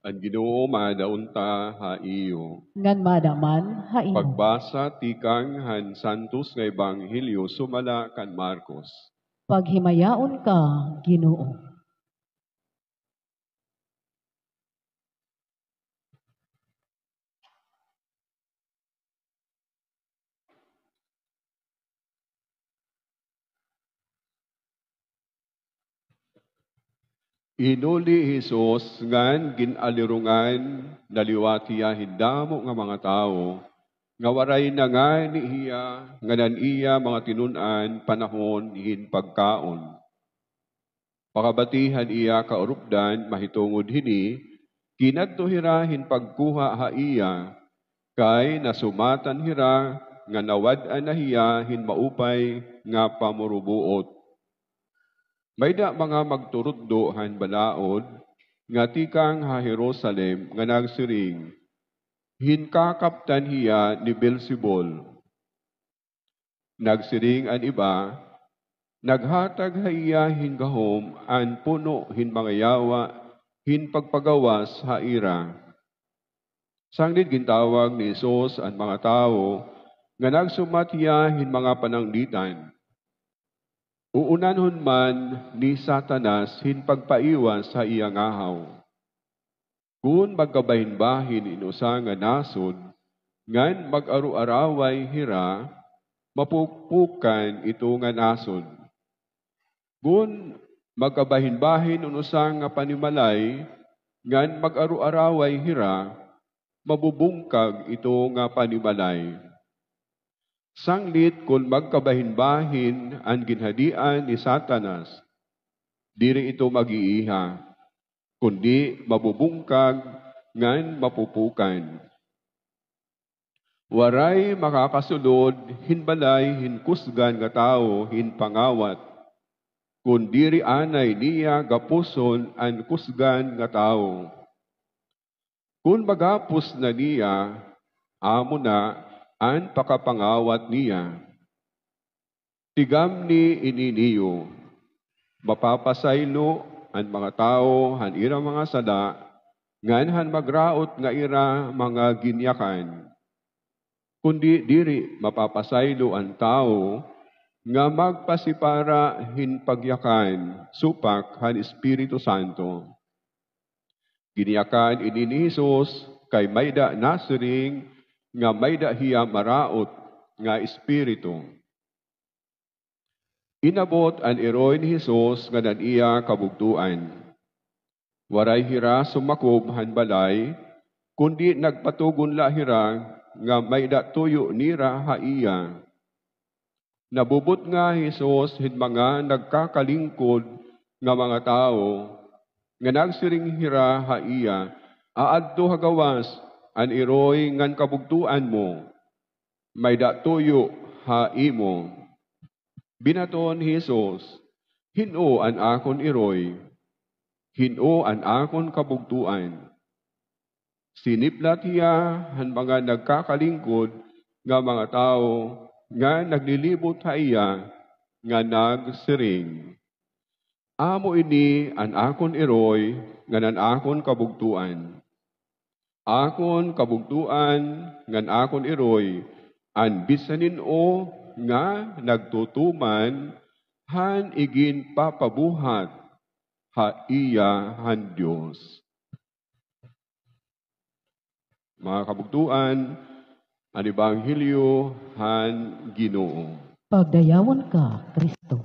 Ang Ginoo madaunta ha iyo. Ngan madaman haino. Pagbasa tikang han Santos nga Ebanghelyo sumala kan Marcos. Paghimayaon ka, Ginoo. Inuli Jesus ngan ginalirungan naliwatiya hindamo nga mga tao nga waray na nga ni iya nganan iya mga tinunan panahon hin pagkaon. Pakabatihan iya kaurupdan mahitungod hini kinadto hira hin pagkuha ha iya kay nasumatan hira nga nawad-an na hiya hin maupay nga pamurubuot. Mayda mga magturuddo han balaod, nga tikang ha Jerusalem nga nagsiring, hinkakaptan hiya ni Beelzebul. Nagsiring an iba, naghatag hiya hin gahom an puno hin mga yawa, hin pagpagawas ha ira. Sanglid gintawag ni Jesus an mga tao, nga nagsumat hiya hin mga pananglitan. Uunanhon man ni Satanas hin pagpaiwas sa iyang ahaw. Kung magkabahin-bahin inusa nga nasod, ngan mag-aru-araway hira, mapukpukan ito nga nasod. Kung magkabahin-bahin inusa nga panimalay, ngan mag-aru-araway hira, mabubungkag ito nga panimalay. Sanglit kung magkabahin-bahin ang ginhadian ni Satanas, diri ito mag-iiha, kundi mabubungkag ngan mapupukan. Waray makakasulod, hinbalay, hinkusgan nga tao, hinpangawat, kun diri anay niya gapuson ang kusgan nga tao. Kung magapos na niya, amo na, an pakapangawat niya. Tigam ni ininiyo, mapapasaylo ang mga tao, han ira mga sada, ngan han magraot nga ira mga ginyakan. Kundi diri mapapasaylo ang tao, nga magpasipara hin pagyakan, supak han Espiritu Santo. Ginyakan ini ni Jesus, kay mayda nasiring, nga mayda hiya maraot nga espiritu. Inabot ang iroy ni Jesus nga nan iya kabugtuan. Waray hira sumakob han balay, kundi nagpatugon la hira nga mayda tuyo nira ha iya. Nabubot nga Jesus hin mga nagkakalingkod nga mga tao, nga nagsiring hira ha iya, aadto hagawas, an iroy ngan kabugtuan mo, may datuyo ha imo. Binaton Jesus, hino an akon iroy, hino an akon kabugtuan. Siniplat hiya han mga nagkakalingkod nga mga tao, nga naglilibot ha iya, nga nagsiring. Amo ini an akon iroy, nga nan akon kabugtuan. Akon kabugtuan, ngan akon iroy, an bisanin o nga nagtutuman, han igin papabuhat, ha iya han Diyos. Mga kabugtuan, ang Ebanghelyo han Ginoo. Pagdayawan ka, Kristo.